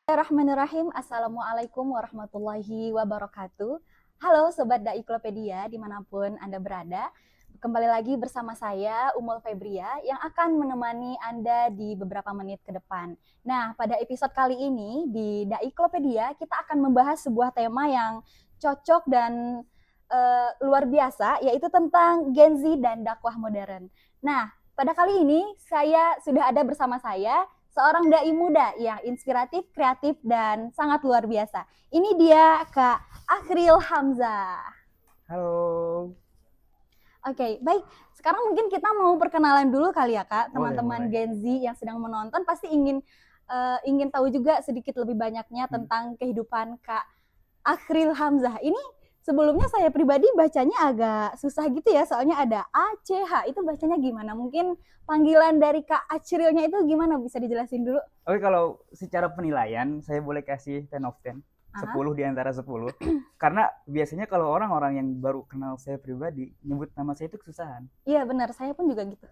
Bismillahirrahmanirrahim. Assalamualaikum warahmatullahi wabarakatuh. Halo Sobat Daiklopedia dimanapun Anda berada. Kembali lagi bersama saya Umul Febria yang akan menemani Anda di beberapa menit ke depan. Nah, pada episode kali ini di Daiklopedia kita akan membahas sebuah tema yang cocok dan luar biasa, yaitu tentang Gen Z dan dakwah modern. Nah, pada kali ini saya sudah ada bersama saya seorang dai muda yang inspiratif, kreatif, dan sangat luar biasa. Ini dia Kak Akhril Hamzah. Halo. Oke, baik. Sekarang mungkin kita mau perkenalan dulu kali ya Kak. Teman-teman Boleh. Gen Z yang sedang menonton pasti ingin tahu juga sedikit lebih banyaknya tentang kehidupan Kak Akhril Hamzah. Ini sebelumnya saya pribadi bacanya agak susah gitu ya, soalnya ada ACH, itu bacanya gimana? Mungkin panggilan dari Kak Akrilnya itu gimana, bisa dijelasin dulu? Oke, kalau secara penilaian saya boleh kasih 10 of 10. 10 di antara 10. Karena biasanya kalau orang-orang yang baru kenal saya pribadi, nyebut nama saya itu kesusahan. Iya benar, saya pun juga gitu.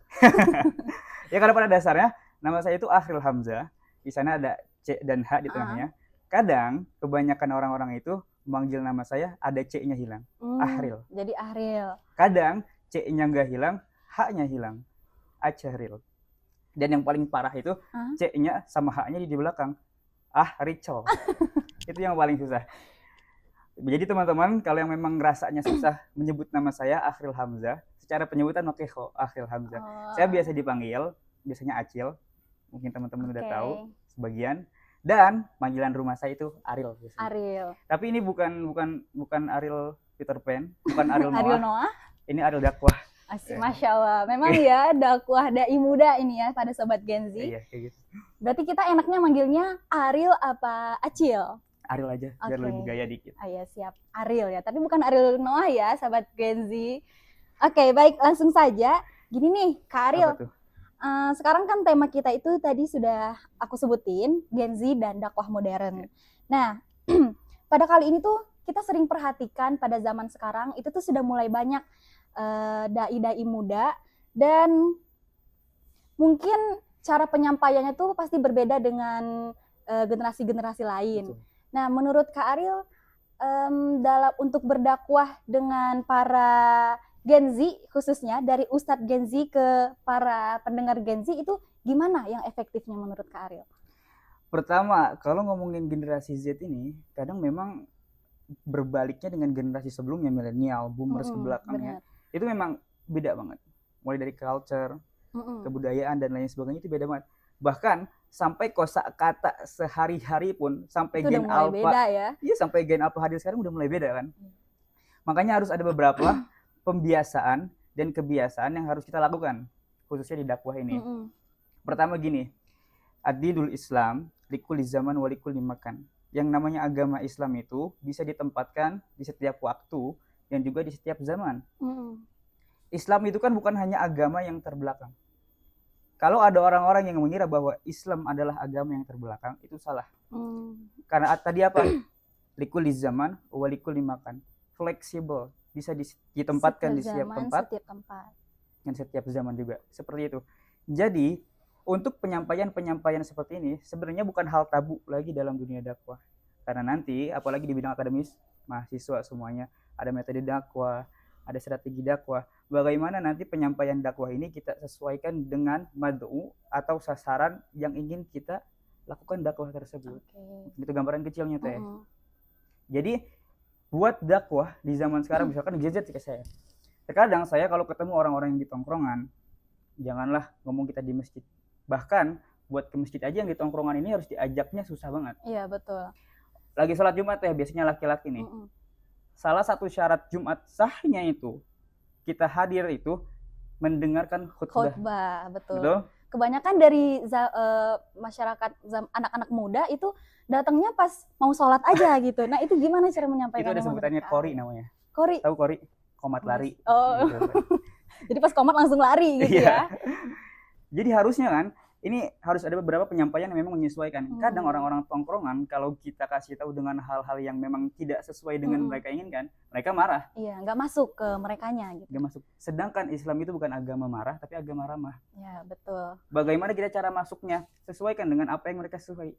Ya karena pada dasarnya nama saya itu Akhril Hamzah. Di sana ada C dan H di tengahnya. Kadang kebanyakan orang-orang itu memanggil nama saya ada C-nya hilang. Akhril. Jadi Akhril. Kadang C-nya nggak hilang, H-nya hilang. Achril. Dan yang paling parah itu C-nya sama H-nya di belakang. Rachel. Itu yang paling susah. Jadi teman-teman, kalau yang memang rasanya susah menyebut nama saya Akhril Hamzah, secara penyebutan oke kok, Akhril Hamzah. Saya biasa dipanggil, biasanya Acil. Mungkin teman-teman udah tahu sebagian. Dan panggilan rumah saya itu Aril biasanya. Aril. Tapi ini bukan Aril Peter Pan, bukan Aril Noah. Aril Noah. Ini Aril dakwah. Asik, Masya Allah. Memang ya dakwah dai muda ini ya pada Sobat Gen Z. Iya, kayak gitu. Berarti kita enaknya manggilnya Aril apa Acil? Aril aja, biar lebih gaya dikit. Iya, siap. Aril ya, tapi bukan Aril Noah ya, Sobat Gen Z. Oke, baik, langsung saja. Gini nih, Kak Aril. Sekarang kan tema kita itu tadi sudah aku sebutin, Gen Z dan dakwah modern. Nah, pada kali ini tuh kita sering perhatikan pada zaman sekarang itu tuh sudah mulai banyak dai-dai muda, dan mungkin cara penyampaiannya tuh pasti berbeda dengan generasi-generasi lain. Betul. Nah, menurut Kak Aril, untuk berdakwah dengan para Gen Z khususnya, dari Ustadz Gen Z ke para pendengar Gen Z, itu gimana yang efektifnya menurut Kak Aril? Pertama, kalau ngomongin generasi Z ini, kadang memang berbaliknya dengan generasi sebelumnya, milenial, boomers ke belakangnya. Itu memang beda banget. Mulai dari culture, kebudayaan, dan lain sebagainya itu beda banget. Bahkan sampai kosakata sehari-hari pun, sampai Gen Alpha, ya, sampai Gen Alpha hadir sekarang udah mulai beda kan. Makanya harus ada beberapa pembiasaan dan kebiasaan yang harus kita lakukan, khususnya di dakwah ini. Pertama gini, ad-dinul Islam likulli zaman wa likulli makan. Yang namanya agama Islam itu bisa ditempatkan di setiap waktu dan juga di setiap zaman. Islam itu kan bukan hanya agama yang terbelakang. Kalau ada orang-orang yang mengira bahwa Islam adalah agama yang terbelakang, itu salah. Karena tadi apa? Likulli zaman wa likulli makan. Fleksibel, bisa ditempatkan di setiap tempat dan setiap zaman juga, seperti itu. Jadi untuk penyampaian seperti ini sebenarnya bukan hal tabu lagi dalam dunia dakwah, karena nanti apalagi di bidang akademis, mahasiswa semuanya ada metode dakwah, ada strategi dakwah. Bagaimana nanti penyampaian dakwah ini kita sesuaikan dengan mad'u atau sasaran yang ingin kita lakukan dakwah tersebut. Itu gambaran kecilnya tuh ya. Jadi buat dakwah di zaman sekarang, misalkan gadget kayak saya. Terkadang saya kalau ketemu orang-orang yang di tongkrongan, janganlah ngomong kita di masjid. Bahkan buat ke masjid aja yang di tongkrongan ini harus diajaknya susah banget. Iya, betul. Lagi sholat Jumat ya, biasanya laki-laki nih. Salah satu syarat Jumat sahnya itu, kita hadir itu mendengarkan khutbah. Betul. Kebanyakan dari masyarakat anak-anak muda itu datangnya pas mau sholat aja gitu. Nah, itu gimana cara menyampaikan? Itu ada sebutannya kori namanya. Kori? Tahu kori? Komat lari. Gitu. Jadi pas komat langsung lari gitu ya. Jadi harusnya kan, ini harus ada beberapa penyampaian yang memang menyesuaikan. Kadang orang-orang tongkrongan kalau kita kasih tahu dengan hal-hal yang memang tidak sesuai dengan mereka inginkan, mereka marah. Iya, nggak masuk ke merekanya gitu. Nggak masuk. Sedangkan Islam itu bukan agama marah, tapi agama ramah. Ya, betul. Bagaimana kita cara masuknya? Sesuaikan dengan apa yang mereka sesuai.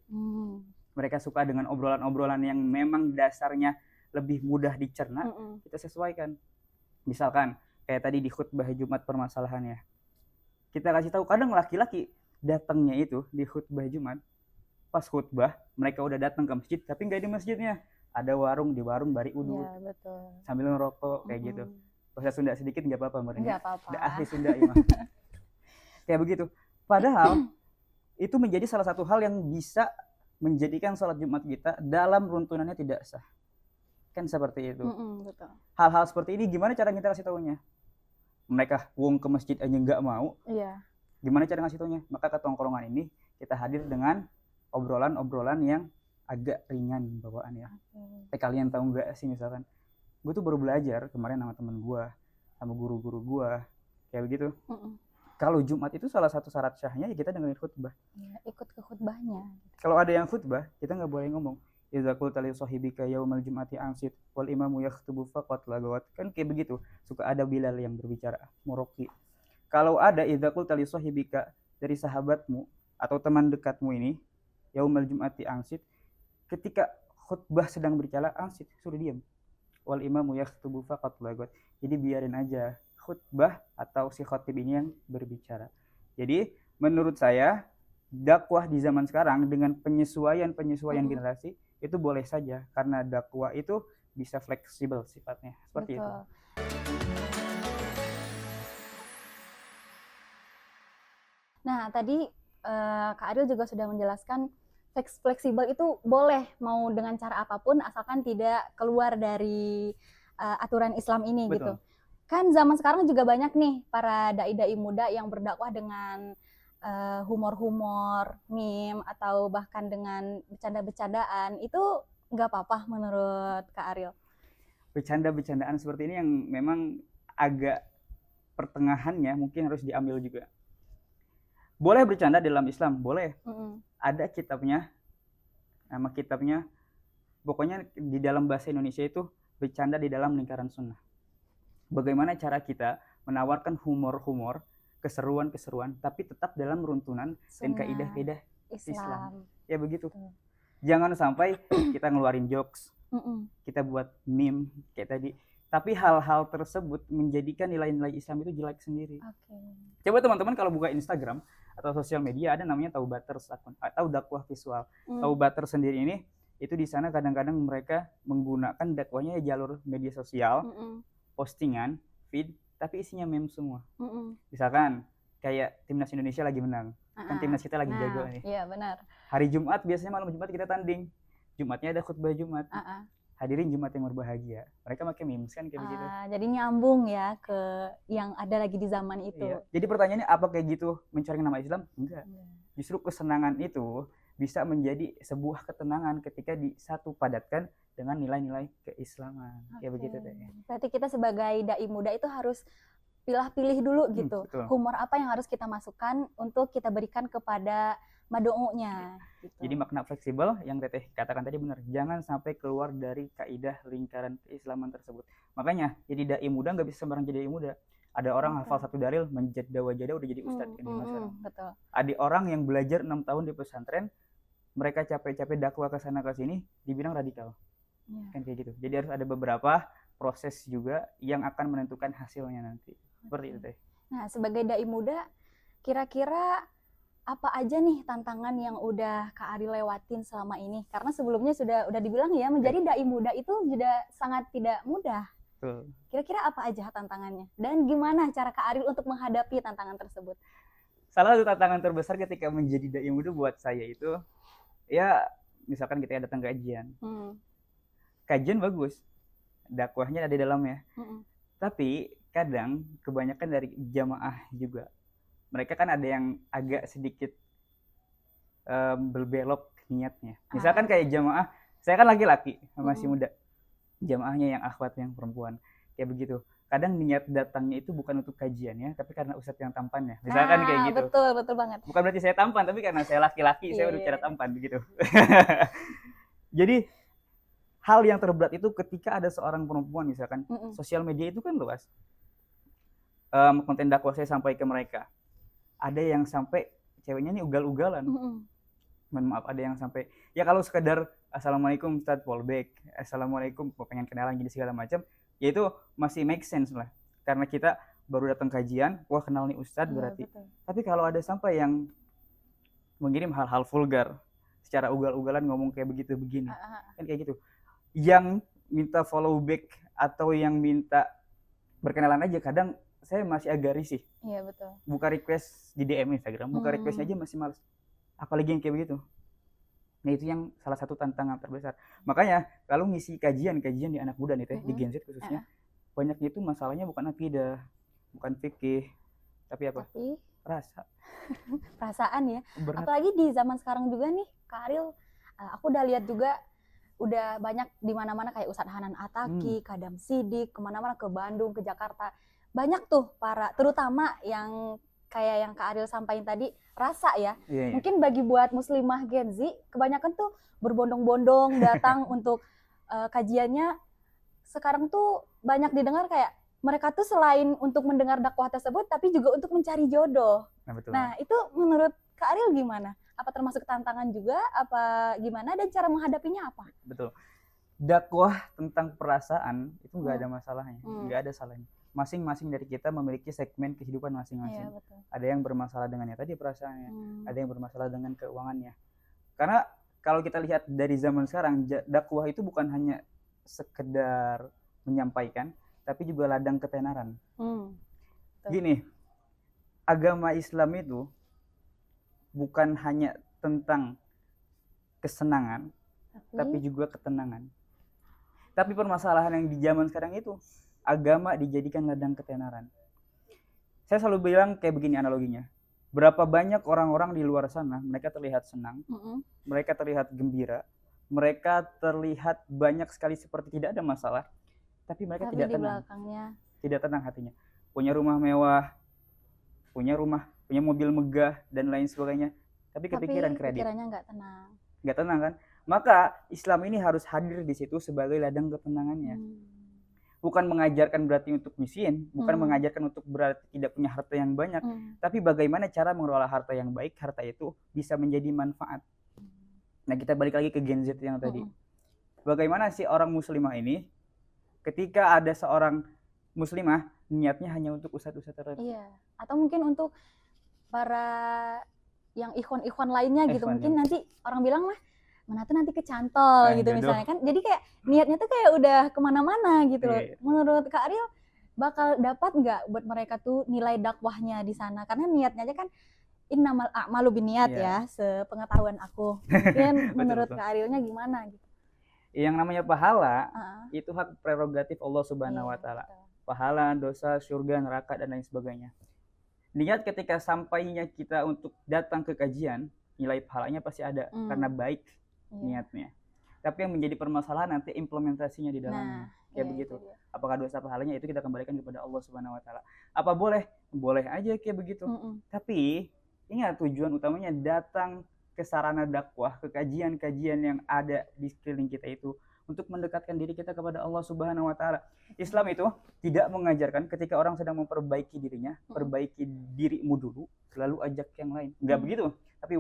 mereka suka dengan obrolan-obrolan yang memang dasarnya lebih mudah dicerna, kita sesuaikan. Misalkan kayak tadi di khutbah Jumat permasalahannya, kita kasih tahu kadang laki-laki datangnya itu di khutbah Jumat, pas khutbah mereka udah datang ke masjid tapi nggak di masjidnya, ada warung, di warung bari udut, ya, betul. sambil ngerokok kayak gitu. Bahasa Sunda sedikit nggak apa-apa, Nggak apa-apa. Udah ahli Sunda ya, kayak begitu. Padahal itu menjadi salah satu hal yang bisa menjadikan sholat Jumat kita dalam runtunannya tidak sah. Kan seperti itu. Betul. Hal-hal seperti ini gimana cara kita kasih taunya? Mereka wong ke masjid aja nggak mau. Iya. Gimana cara ngasih taunya? Maka ke tongkrongan ini kita hadir dengan obrolan-obrolan yang agak ringan bawaannya. Kalian tahu nggak sih, misalkan gue tuh baru belajar kemarin sama temen gue, sama guru-guru gue, kayak begitu. Kalau Jumat itu salah satu syarat syahnya ya kita dengerin khutbah. Ya, ikut ke khutbahnya. Kalau ada yang khutbah, kita nggak boleh ngomong idza qulta li sahibika yaumal jum'ati ansit wal imamu yakhutubu faqat lagawat. Kan kayak begitu. Suka ada Bilal yang berbicara, Moroki. Kalau ada idza qulta li sahibika dari sahabatmu atau teman dekatmu ini, yaumal jum'ati ansit, ketika khutbah sedang berbicara, ansit, suruh diam. Wal imamu yakhutubu faqat lagawat. Jadi biarin aja khutbah atau si khotib ini yang berbicara. Jadi menurut saya dakwah di zaman sekarang dengan penyesuaian generasi itu boleh saja, karena dakwah itu bisa fleksibel sifatnya seperti itu. Nah tadi Kak Ariel juga sudah menjelaskan fleksibel itu boleh mau dengan cara apapun asalkan tidak keluar dari aturan Islam ini. Betul. Gitu. Kan zaman sekarang juga banyak nih para dai-dai muda yang berdakwah dengan humor-humor, meme, atau bahkan dengan bercanda-bercandaan. Itu nggak apa-apa menurut Kak Ariel? Bercanda-bercandaan seperti ini yang memang agak pertengahannya mungkin harus diambil juga. Boleh bercanda dalam Islam, boleh. Ada kitabnya, nama kitabnya, pokoknya di dalam bahasa Indonesia itu bercanda di dalam lingkaran sunnah. Bagaimana cara kita menawarkan humor-humor, keseruan-keseruan, tapi tetap dalam runtunan dan kaidah-kaidah Islam. Ya begitu. Jangan sampai kita ngeluarin jokes, kita buat meme kayak tadi, tapi hal-hal tersebut menjadikan nilai-nilai Islam itu jelek sendiri. Coba teman-teman kalau buka Instagram atau sosial media, ada namanya Taubaters akun atau dakwah visual. Taubaters sendiri ini itu di sana kadang-kadang mereka menggunakan dakwahnya jalur media sosial, postingan, feed, tapi isinya meme semua. Misalkan kayak timnas Indonesia lagi menang, kan timnas kita lagi jago nih. Iya benar. Hari Jumat biasanya malam Jumat kita tanding. Jumatnya ada khutbah Jumat. Hadirin Jumat yang berbahagia. Mereka pakai memes kan kayak begitu. Jadi nyambung ya ke yang ada lagi di zaman itu. Iya. Jadi pertanyaannya apa kayak gitu mencoreng nama Islam? Enggak. Justru kesenangan itu bisa menjadi sebuah ketenangan ketika disatu padatkan dengan nilai-nilai keislaman. Kayak begitu deh. Berarti kita sebagai dai muda itu harus pilih-pilih dulu gitu. Humor apa yang harus kita masukkan untuk kita berikan kepada mado'unya. Gitu. Jadi makna fleksibel yang Teteh katakan tadi benar. Jangan sampai keluar dari kaidah lingkaran keislaman tersebut. Makanya jadi dai muda nggak bisa sembarang jadi dai muda. Ada orang hafal satu dalil menjadi wajada udah jadi ustadz kan di masa. Betul. Ada orang yang belajar 6 tahun di pesantren, mereka capek-capek dakwah ke sana ke sini dibilang radikal. Kan kayak gitu. Jadi harus ada beberapa proses juga yang akan menentukan hasilnya nanti. Seperti itu Teh. Nah, sebagai dai muda, kira-kira apa aja nih tantangan yang udah Kak Ari lewatin selama ini? Karena sebelumnya udah dibilang ya, menjadi dai muda itu sudah sangat tidak mudah. Kira-kira apa aja tantangannya? Dan gimana cara Kak Ari untuk menghadapi tantangan tersebut? Salah satu tantangan terbesar ketika menjadi dai muda buat saya itu, ya misalkan kita datang kajian. Kajian bagus, dakwahnya ada di dalamnya. Tapi kadang kebanyakan dari jamaah juga, mereka kan ada yang agak sedikit berbelok niatnya. Misalkan kayak jamaah, saya kan laki-laki, masih muda. Jamaahnya yang akhwat, yang perempuan. Kayak begitu. Kadang niat datangnya itu bukan untuk kajiannya, tapi karena ustadz yang tampan ya. Misalkan kayak gitu. Betul banget. Bukan berarti saya tampan, tapi karena saya laki-laki, saya berbicara tampan begitu. Jadi hal yang terberat itu ketika ada seorang perempuan misalkan, sosial media itu kan luas. Konten dakwah saya sampai ke mereka. Ada yang sampai ceweknya ini ugal-ugalan. mohon maaf ada yang sampai ya kalau sekedar assalamualaikum Ustadz fallback, assalamualaikum pengen kenalan gini segala macam, ya itu masih make sense lah karena kita baru datang kajian, wah kenal nih Ustadz berarti. Betul. Tapi kalau ada sampai yang mengirim hal-hal vulgar secara ugal-ugalan ngomong kayak begitu begini, kan kayak gitu, yang minta follow back atau yang minta berkenalan aja kadang saya masih agak risih. Iya betul. Buka request di DM Instagram, buka requestnya aja masih males. Apalagi yang kayak begitu. Nah itu yang salah satu tantangan terbesar. Makanya kalau ngisi kajian di anak muda nih teh, di Gen Z khususnya, banyaknya itu masalahnya bukan akidah, bukan fikih, tapi apa? Tapi rasa. perasaan ya. Berat. Apalagi di zaman sekarang juga nih, Kak Ariel, aku udah lihat juga udah banyak di mana-mana kayak Ustadz Hanan Ataki, Kadam Sidik, kemana-mana ke Bandung, ke Jakarta. Banyak tuh para, terutama yang kayak yang Kak Ariel sampaikan tadi, rasa ya. Iya. Mungkin bagi buat muslimah Gen Z, kebanyakan tuh berbondong-bondong datang untuk kajiannya. Sekarang tuh banyak didengar kayak mereka tuh selain untuk mendengar dakwah tersebut, tapi juga untuk mencari jodoh. Nah, betul. Nah itu menurut Kak Ariel gimana? Apa termasuk tantangan juga? Apa gimana? Dan cara menghadapinya apa? Betul. Dakwah tentang perasaan itu nggak ada masalahnya, nggak ada salahnya. Masing-masing dari kita memiliki segmen kehidupan masing-masing. Iya, betul. Ada yang bermasalah dengannya tadi perasaannya, ada yang bermasalah dengan keuangannya. Karena kalau kita lihat dari zaman sekarang, dakwah itu bukan hanya sekedar menyampaikan, tapi juga ladang ketenaran. Gini, agama Islam itu bukan hanya tentang kesenangan, tapi juga ketenangan. Tapi permasalahan yang di zaman sekarang itu, agama dijadikan ladang ketenaran. Saya selalu bilang kayak begini analoginya. Berapa banyak orang-orang di luar sana, mereka terlihat senang, mereka terlihat gembira, mereka terlihat banyak sekali seperti tidak ada masalah, tapi mereka tidak tenang. Tidak tenang hatinya. Punya rumah mewah, punya mobil megah dan lain sebagainya, tapi kepikiran kredit. Pikirannya nggak tenang. Nggak tenang kan? Maka Islam ini harus hadir di situ sebagai ladang ketenangannya. Bukan mengajarkan berarti untuk miskin, bukan mengajarkan untuk berarti tidak punya harta yang banyak, tapi bagaimana cara mengelola harta yang baik, harta itu bisa menjadi manfaat. Nah kita balik lagi ke Gen Z yang tadi. Bagaimana sih orang muslimah ini ketika ada seorang muslimah niatnya hanya untuk ustadz-ustadz tertentu. Iya, atau mungkin untuk para yang ikhwan-ikhwan lainnya gitu. Mungkin nanti orang bilang mah mana tuh nanti kecantol gitu misalnya kan. Jadi kayak niatnya tuh kayak udah kemana-mana gitu loh. Menurut Kak Ariel bakal dapat nggak buat mereka tuh nilai dakwahnya di sana? Karena niatnya aja kan innamal a'malu binniyat ya, sepengetahuan aku. Mungkin menurut Kak Arielnya gimana gitu? Yang namanya pahala itu hak prerogatif Allah Subhanahu wa taala. Pahala, dosa, surga, neraka dan lain sebagainya. Niat ketika sampainya kita untuk datang ke kajian, nilai pahalanya pasti ada karena baik niatnya. Tapi yang menjadi permasalahan nanti implementasinya di dalamnya. Kayak begitu. Apakah dosa pahalanya itu kita kembalikan kepada Allah Subhanahu wa taala. Apa boleh? Boleh aja kayak begitu. Tapi ingat tujuan utamanya datang ke sarana dakwah, ke kajian-kajian yang ada di sekeliling kita itu untuk mendekatkan diri kita kepada Allah Subhanahu wa taala. Islam itu tidak mengajarkan ketika orang sedang memperbaiki dirinya, perbaiki dirimu dulu, lalu ajak yang lain. Enggak begitu. Tapi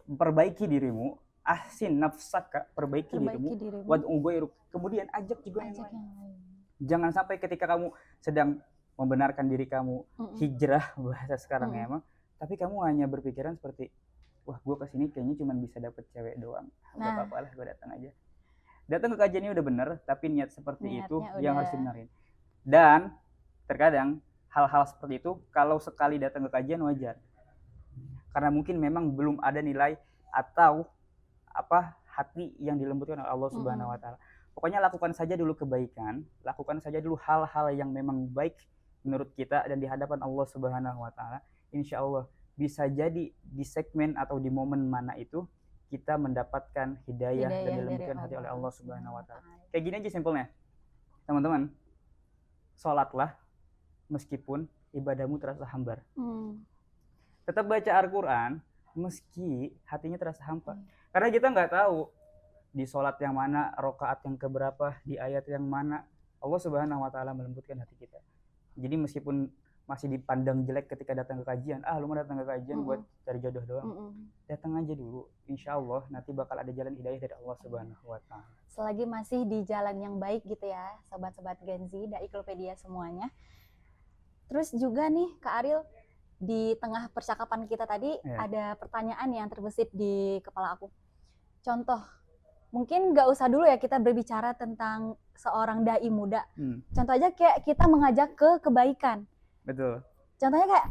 perbaiki dirimu, ahsin nafsaka, perbaiki dirimu, wad'u ghairuk, kemudian ajak juga yang lain. Jangan sampai ketika kamu sedang membenarkan diri kamu hijrah bahasa sekarang ya emang, tapi kamu hanya berpikiran seperti wah gue kesini kayaknya cuma bisa dapet cewek doang, nggak apa-apa lah gue datang aja. Datang ke kajian ini udah bener, tapi niat seperti itu yang harus dibenerin. Dan terkadang hal-hal seperti itu kalau sekali datang ke kajian wajar, karena mungkin memang belum ada nilai atau hati yang dilembutkan oleh Allah Subhanahu wa taala. Pokoknya lakukan saja dulu kebaikan, lakukan saja dulu hal-hal yang memang baik menurut kita dan di hadapan Allah Subhanahu wa taala. Insya Allah bisa jadi di segmen atau di momen mana itu kita mendapatkan hidayah dan dilembutkan hati oleh Allah Subhanahu wa taala. Kayak gini aja simpelnya. Teman-teman, sholatlah meskipun ibadahmu terasa hambar. Tetap baca Al-Quran meski hatinya terasa hampa. Karena kita nggak tahu di sholat yang mana, rokaat yang keberapa, di ayat yang mana Allah Subhanahu wa taala melembutkan hati kita. Jadi meskipun masih dipandang jelek ketika datang ke kajian. Lu mau datang ke kajian buat cari jodoh doang. Datang aja dulu. Insya Allah nanti bakal ada jalan hidayah dari Allah Subhanahu wa Ta'ala. Selagi masih di jalan yang baik gitu ya, sobat-sobat Gen Z, Daiklopedia semuanya. Terus juga nih Kak Ariel, di tengah percakapan kita tadi ada pertanyaan yang terbesit di kepala aku. Contoh, mungkin nggak usah dulu ya kita berbicara tentang seorang dai muda. Contoh aja kayak kita mengajak ke kebaikan. Betul. Contohnya kayak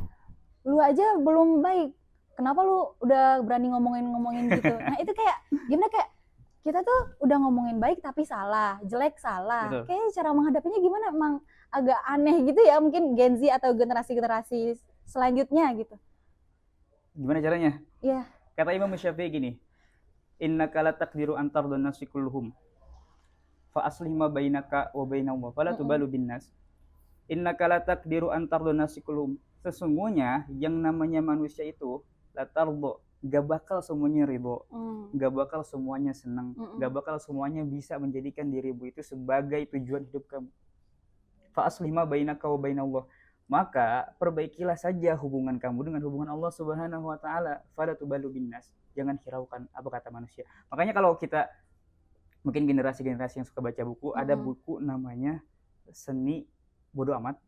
lu aja belum baik, kenapa lu udah berani ngomongin gitu. Nah itu kayak gimana, kayak kita tuh udah ngomongin baik tapi salah, jelek salah. Betul. Kayak cara menghadapinya gimana, emang agak aneh gitu ya, mungkin Gen Z atau generasi-generasi selanjutnya gitu. Gimana caranya? Iya. Kata Imam Syafi'i gini, innaka la taqdiru an tardun nasi kulluhum fa aslih ma bainaka wa bainahum fala tubalu bin nas. Innaka la taqdiru an tardun nasi kulluhum. Sesungguhnya yang namanya manusia itu la tardo, gak bakal semuanya ridho, gak bakal semuanya senang, gak bakal semuanya bisa menjadikan dirimu itu sebagai tujuan hidup kamu. Fa aslih ma bainaka wa bainallah. Maka perbaikilah saja hubungan kamu dengan hubungan Allah Subhanahu wa Ta'ala. Fala tubalu bin nas. Jangan hiraukan apa kata manusia. Makanya kalau kita mungkin generasi-generasi yang suka baca buku, ada buku namanya Seni Bodo Amat.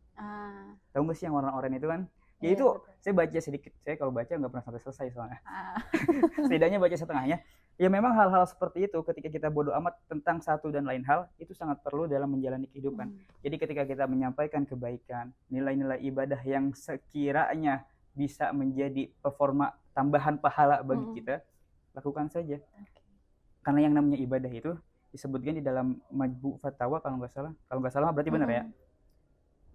Tahu nggak sih yang orang-orang itu kan? Ya itu saya baca sedikit. Saya kalau baca nggak pernah sampai selesai soalnya. Setidaknya baca setengahnya. Ya memang hal-hal seperti itu ketika kita bodo amat tentang satu dan lain hal, itu sangat perlu dalam menjalani kehidupan. Jadi ketika kita menyampaikan kebaikan, nilai-nilai ibadah yang sekiranya bisa menjadi performa tambahan pahala bagi kita, lakukan saja. Karena yang namanya ibadah itu disebutkan di dalam Majmu' Fatawa kalau nggak salah berarti benar ya.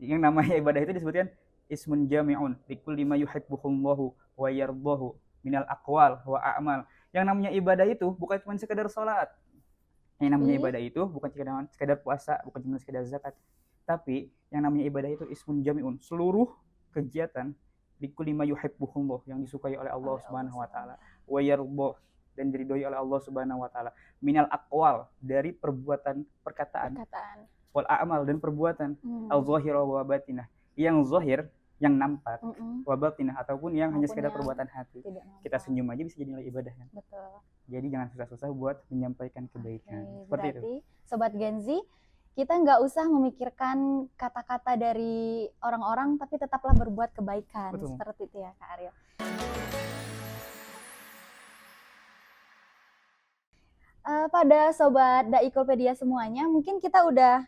Yang namanya ibadah itu disebutkan ismun jami'un likulli ma yuhibbuhullahu wa yardahu minal aqwal wa a'mal. Yang namanya ibadah itu bukan cuma sekedar salat. Yang namanya ibadah itu bukan sekedar puasa, bukan cuma sekedar zakat. Tapi yang namanya ibadah itu ismun jami'un, seluruh kegiatan likulli ma yuhibbuhullahu, yang disukai oleh Allah Subhanahu wa taala, wa yardahu, dan diridhoi oleh Allah Subhanahu wa taala, minal aqwal, dari perkataan, wal a'mal, dan perbuatan, al-zahira wa batinah, yang zahir, yang nampak, wa batinah, ataupun yang hanya sekedar perbuatan hati. Kita senyum aja bisa jadi nilai ibadah kan. Betul. Jadi jangan susah-susah buat menyampaikan kebaikan. Seperti berarti, itu. Sobat Gen Z, kita nggak usah memikirkan kata-kata dari orang-orang, tapi tetaplah berbuat kebaikan. Betul. Seperti itu ya Kak Ariel. Pada Sobat Daiklopedia semuanya, mungkin kita udah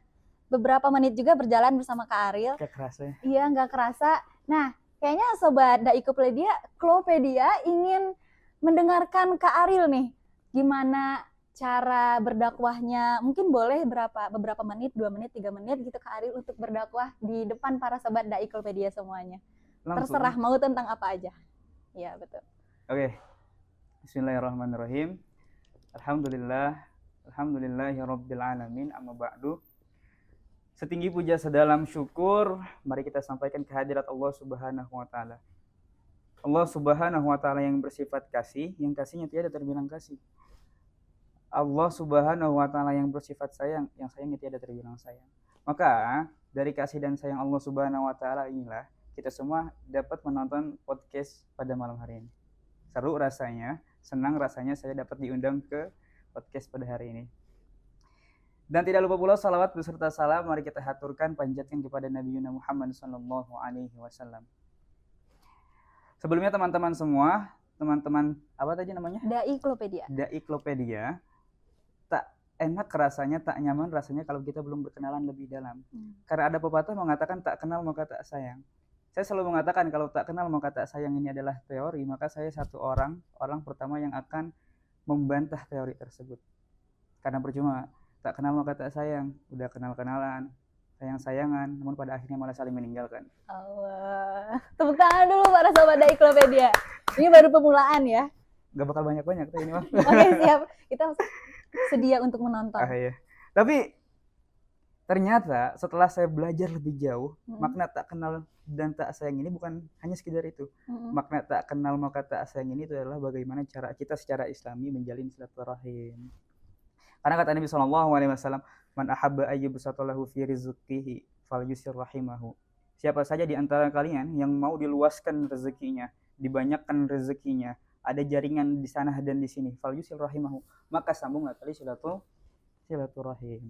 beberapa menit juga berjalan bersama Kak Ariel. Gak kerasa ya? Iya, nggak kerasa. Nah, kayaknya Sobat Daiklopedia ingin mendengarkan Kak Ariel nih. Gimana cara berdakwahnya? Mungkin boleh beberapa menit, 2 menit, 3 menit gitu Kak Ariel untuk berdakwah di depan para Sobat Daiklopedia semuanya. Langsung. Terserah mau tentang apa aja. Iya, betul. Oke. Bismillahirrahmanirrahim. Alhamdulillahirabbil alamin, amma ba'du. Setinggi puja sedalam syukur, mari kita sampaikan kehadirat Allah Subhanahu wa taala. Allah Subhanahu wa taala yang bersifat kasih, yang kasihnya tiada terbilang kasih. Allah Subhanahu wa taala yang bersifat sayang, yang sayangnya tiada terbilang sayang. Maka dari kasih dan sayang Allah Subhanahu wa taala inilah kita semua dapat menonton podcast pada malam hari ini. Seru rasanya, senang rasanya saya dapat diundang ke podcast pada hari ini. Dan tidak lupa pula salawat beserta salam mari kita haturkan panjatkan kepada Nabi Muhammad sallallahu alaihi wasallam. Sebelumnya teman-teman semua, teman-teman apa tadi namanya? Daiklopedia. Tak enak rasanya, tak nyaman rasanya kalau kita belum berkenalan lebih dalam. Karena ada pepatah mengatakan tak kenal maka tak sayang. Saya selalu mengatakan kalau tak kenal maka tak sayang ini adalah teori, maka saya satu orang pertama yang akan membantah teori tersebut. Karena percuma, tak kenal maka tak sayang, udah kenal-kenalan, sayang-sayangan, namun pada akhirnya malah saling meninggalkan. Allah. Tepuk tangan dulu para Sobat Daiklopedia. Ini baru pemulaan ya. Gak bakal banyak-banyak tuh ini mah. Oke, siap. Kita sedia untuk menonton. Iya. Tapi ternyata setelah saya belajar lebih jauh, makna tak kenal dan tak sayang ini bukan hanya sekedar itu. Makna tak kenal maka tak sayang ini itu adalah bagaimana cara kita secara Islami menjalin silaturahim. Karena kata Nabi SAW, man ahabba ayyubsatalahu fi rizqihi falyusir rahimahu. siapa saja di antara kalian yang mau diluaskan rezekinya, dibanyakkan rezekinya, ada jaringan di sana dan di sini, falyusil rahimahu, maka sambunglah tali silaturahim.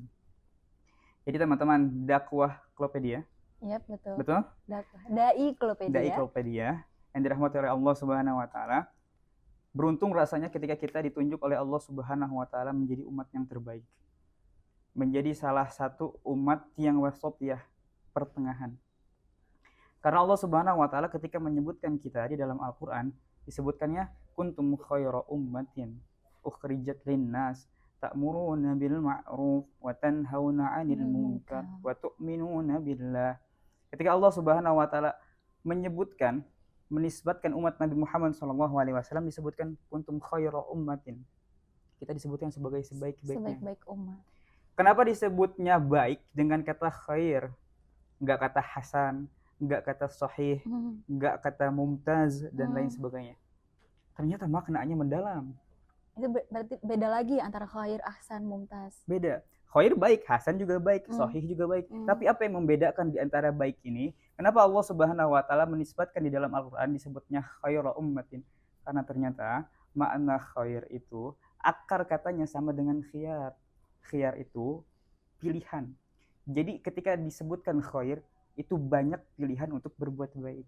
Jadi teman-teman, dakwah Klopedia. Yap, betul. Betul? Dai Klopedia. Dai Klopedia yang dirahmati oleh Allah Subhanahu wa taala. Beruntung rasanya ketika kita ditunjuk oleh Allah Subhanahu wa taala menjadi umat yang terbaik. Menjadi salah satu umat yang wasatiyah, pertengahan. Karena Allah Subhanahu wa taala ketika menyebutkan kita di dalam Al-Qur'an, disebutkannya kuntum khayra ummatin ukhrijat linnas ta'muruna bil ma'ruf wa tanhauna 'anil munkar wa tu'minuna billah. Ketika Allah Subhanahu wa taala menisbatkan umat Nabi Muhammad SAW, disebutkan kuntum khayra ummatin. Kita disebutkan sebagai sebaik-baik umat. Kenapa disebutnya baik dengan kata khair? Enggak kata hasan, enggak kata sahih, enggak kata mumtaz dan lain sebagainya. Ternyata maknanya mendalam. Itu berarti beda lagi antara khair, ahsan, mumtaz. Beda. Khair baik, hasan juga baik, sahih juga baik. Tapi apa yang membedakan di antara baik ini? Kenapa Allah Subhanahu wa taala menisbatkan di dalam Al-Qur'an disebutnya khayra ummatin? Karena ternyata makna khair itu akar katanya sama dengan khiyar. Khiyar itu pilihan. Jadi ketika disebutkan khair, itu banyak pilihan untuk berbuat baik.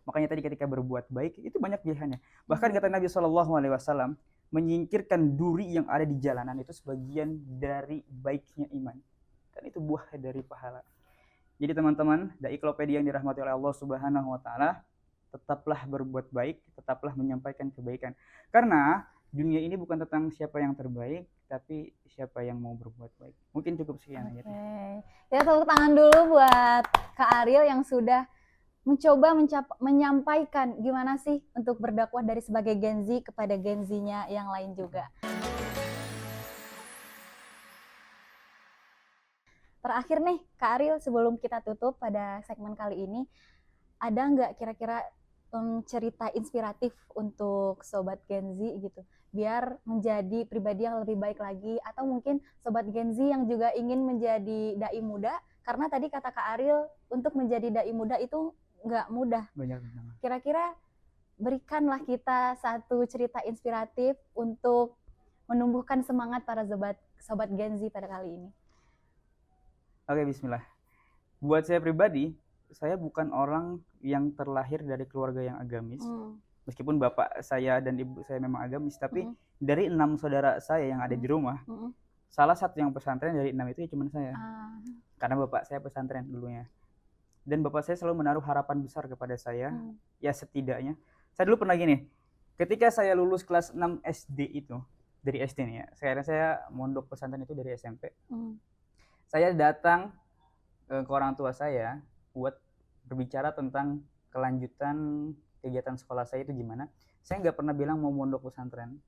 Makanya tadi ketika berbuat baik itu banyak pilihannya. Bahkan kata Nabi SAW, menyingkirkan duri yang ada di jalanan itu sebagian dari baiknya iman. Dan itu buah dari pahala. Jadi teman-teman, Dai Klopedia yang dirahmati oleh Allah Subhanahu wa taala, tetaplah berbuat baik, tetaplah menyampaikan kebaikan. Karena dunia ini bukan tentang siapa yang terbaik, tapi siapa yang mau berbuat baik. Mungkin cukup sekian aja. Kita tepuk tangan dulu buat Kak Ariel yang sudah mencoba menyampaikan gimana sih untuk berdakwah dari sebagai Gen Z kepada Gen Z-nya yang lain juga. Terakhir nih, Kak Ariel, sebelum kita tutup pada segmen kali ini, ada nggak kira-kira cerita inspiratif untuk Sobat Gen Z gitu, biar menjadi pribadi yang lebih baik lagi, atau mungkin Sobat Gen Z yang juga ingin menjadi dai muda, karena tadi kata Kak Ariel, untuk menjadi dai muda itu nggak mudah. Kira-kira berikanlah kita satu cerita inspiratif untuk menumbuhkan semangat para Sobat Gen Z pada kali ini. Oke, bismillah. Buat saya pribadi, saya bukan orang yang terlahir dari keluarga yang agamis. Meskipun bapak saya dan ibu saya memang agamis, tapi dari 6 saudara saya yang ada di rumah, salah satu yang pesantren dari 6 itu ya cuma saya. Karena bapak saya pesantren dulunya. Dan bapak saya selalu menaruh harapan besar kepada saya. Ya setidaknya, saya dulu pernah gini, ketika saya lulus kelas 6 SD itu, dari SD nih ya, sekarang saya mondok pesantren itu dari SMP. Saya datang ke orang tua saya buat berbicara tentang kelanjutan kegiatan sekolah saya itu gimana. Saya nggak pernah bilang mau mondok pesantren,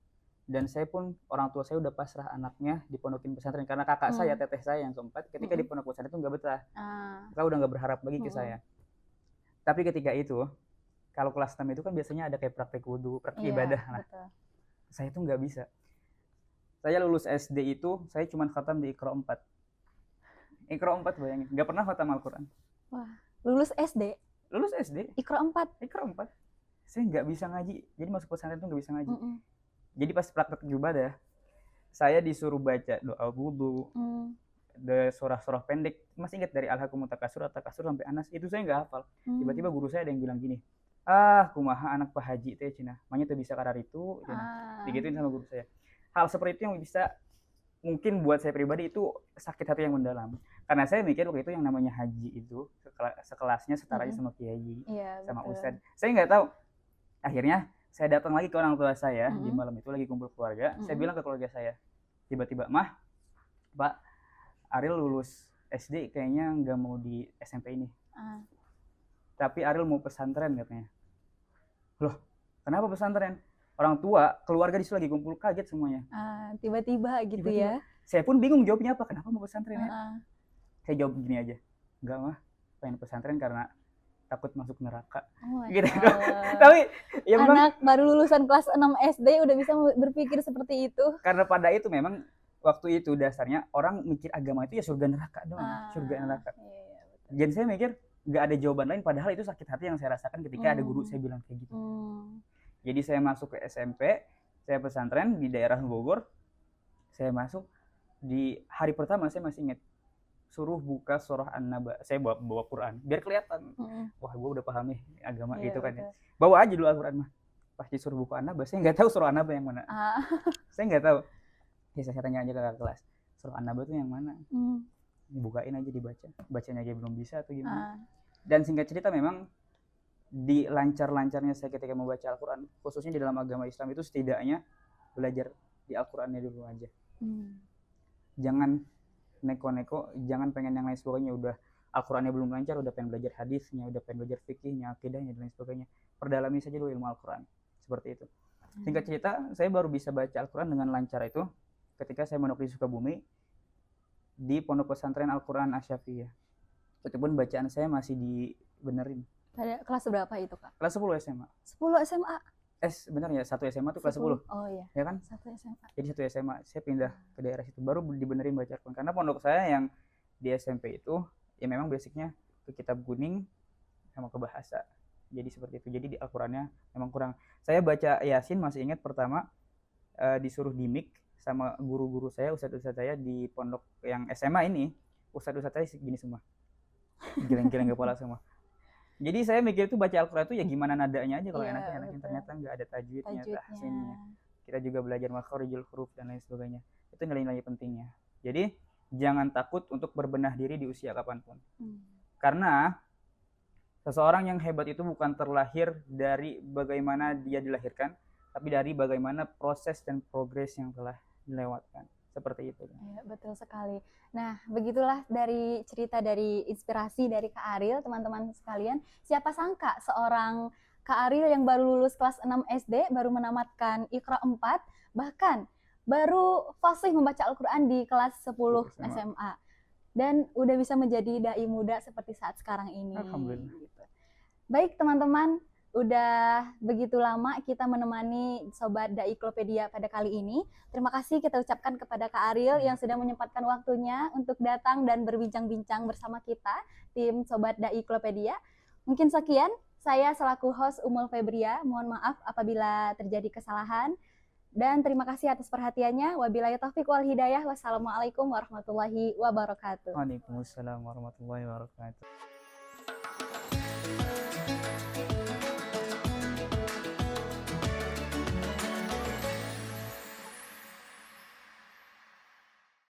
dan saya pun orang tua saya udah pasrah anaknya dipondokin pesantren karena kakak saya, teteh saya yang keempat, ketika di pondok pesantren itu nggak betah. Mereka udah nggak berharap lagi ke saya. Tapi ketika itu, kalau kelas 6 itu kan biasanya ada kayak praktek wudhu, praktek ibadah. Nah, saya itu nggak bisa. Saya lulus SD itu, saya cuma khatam di Iqra 4. Iqra 4, bayangin, nggak pernah khatam Al-Quran. Wah, lulus SD? Lulus SD. Iqra 4? Iqra 4. Saya nggak bisa ngaji, jadi masuk pesantren itu nggak bisa ngaji. Jadi pas praktek ibadah, saya disuruh baca doa wudu, surah-surah pendek. Masih ingat dari Al-Hakumut Takasur sampai Anas, itu saya nggak hafal. Tiba-tiba guru saya ada yang bilang gini, kumaha anak Pak Haji teh cina, makanya tuh bisa karar itu, digituin sama guru saya. Hal seperti itu yang bisa, mungkin buat saya pribadi itu sakit hati yang mendalam. Karena saya mikir waktu itu yang namanya haji itu sekelasnya setaranya sama kiai, sama ustadz. Saya nggak tahu. Akhirnya saya datang lagi ke orang tua saya di malam itu lagi kumpul keluarga. Saya bilang ke keluarga saya, tiba-tiba, Mah, Pak, Ariel lulus SD kayaknya nggak mau di SMP ini. Tapi Ariel mau pesantren katanya. Loh, kenapa pesantren? Orang tua, keluarga di situ lagi kumpul, kaget semuanya. Tiba-tiba gitu ya. Saya pun bingung jawabnya apa, kenapa mau pesantren ya? Saya jawab gini aja, enggak mah, pengen pesantren karena takut masuk neraka. Gitu. Tapi ya anak baru lulusan kelas 6 SD udah bisa berpikir seperti itu. Karena pada itu memang waktu itu dasarnya orang mikir agama itu ya surga neraka doang, surga neraka. Dan saya mikir nggak ada jawaban lain, padahal itu sakit hati yang saya rasakan ketika ada guru saya bilang kayak gitu. Jadi saya masuk ke SMP, saya pesantren di daerah Bogor. Saya masuk di hari pertama, saya masih ingat, suruh buka surah An-Naba. Saya bawa Quran biar kelihatan, wah gue udah paham nih agama gitu kan ya. Bawa aja dulu Al-Quran mah. Pas disuruh buka An-Naba, saya nggak tahu surah An-Naba yang mana. Saya nggak tahu. Ya saya tanya aja ke kakak kelas, surah An-Naba tuh yang mana? Dibukain aja, dibaca. Bacanya aja belum bisa atau gimana. Dan singkat cerita, memang di lancar-lancarnya saya ketika membaca Al-Quran, khususnya di dalam agama Islam itu, setidaknya belajar di Al-Qurannya dulu aja. Jangan neko-neko, jangan pengen yang lain sebagainya. Udah Al-Qurannya belum lancar, udah pengen belajar hadisnya, udah pengen belajar fikihnya, akidahnya, dan lain sebagainya. Perdalami saja dulu ilmu Al-Quran. Seperti itu. Singkat cerita, saya baru bisa baca Al-Quran dengan lancar itu ketika saya mondok di Sukabumi, di Pondok Pesantren Al-Quran Asy-Syafiyah. Itu pun bacaan saya masih dibenerin. Pada kelas berapa itu, Kak? Kelas 10 SMA. 10 SMA? Benar ya, 1 SMA tuh kelas 10. Oh iya. Ya kan? 1 SMA. Jadi 1 SMA, saya pindah ke daerah situ, baru dibenerin baca Al-Quran. Karena pondok saya yang di SMP itu, ya memang basicnya ke kitab kuning sama ke bahasa. Jadi seperti itu. Jadi di Al-Qurannya memang kurang. Saya baca Yasin masih ingat pertama disuruh dimik sama guru-guru saya, ustadz-ustadz saya di pondok yang SMA ini. Ustadz-ustadz saya gini semua, geleng-geleng kepala semua. Jadi saya mikir itu baca Al-Quran itu ya gimana nadanya aja, kalau enak-enakin, ternyata nggak ada tajwidnya, tahsinnya. Kita juga belajar makharijul huruf dan lain sebagainya. Itu nilai-nilai pentingnya. Jadi jangan takut untuk berbenah diri di usia kapanpun. Karena seseorang yang hebat itu bukan terlahir dari bagaimana dia dilahirkan, tapi dari bagaimana proses dan progres yang telah dilewatkan. Seperti itu. Ya, betul sekali. Nah, begitulah dari cerita, dari inspirasi dari Kak Ariel, teman-teman sekalian. Siapa sangka seorang Kak Ariel yang baru lulus kelas 6 SD, baru menamatkan Iqra 4, bahkan baru fasih membaca Al-Quran di kelas 10 SMA. Dan udah bisa menjadi dai muda seperti saat sekarang ini. Alhamdulillah. Gitu. Baik teman-teman, udah begitu lama kita menemani Sobat Daiklopedia pada kali ini. Terima kasih kita ucapkan kepada Kak Ariel yang sudah menyempatkan waktunya untuk datang dan berbincang-bincang bersama kita, tim Sobat Daiklopedia. Mungkin sekian, saya selaku host Umul Febria, mohon maaf apabila terjadi kesalahan. Dan terima kasih atas perhatiannya. Wabillahi taufiq wal hidayah. Wassalamualaikum warahmatullahi wabarakatuh. Waalaikumsalam warahmatullahi wabarakatuh.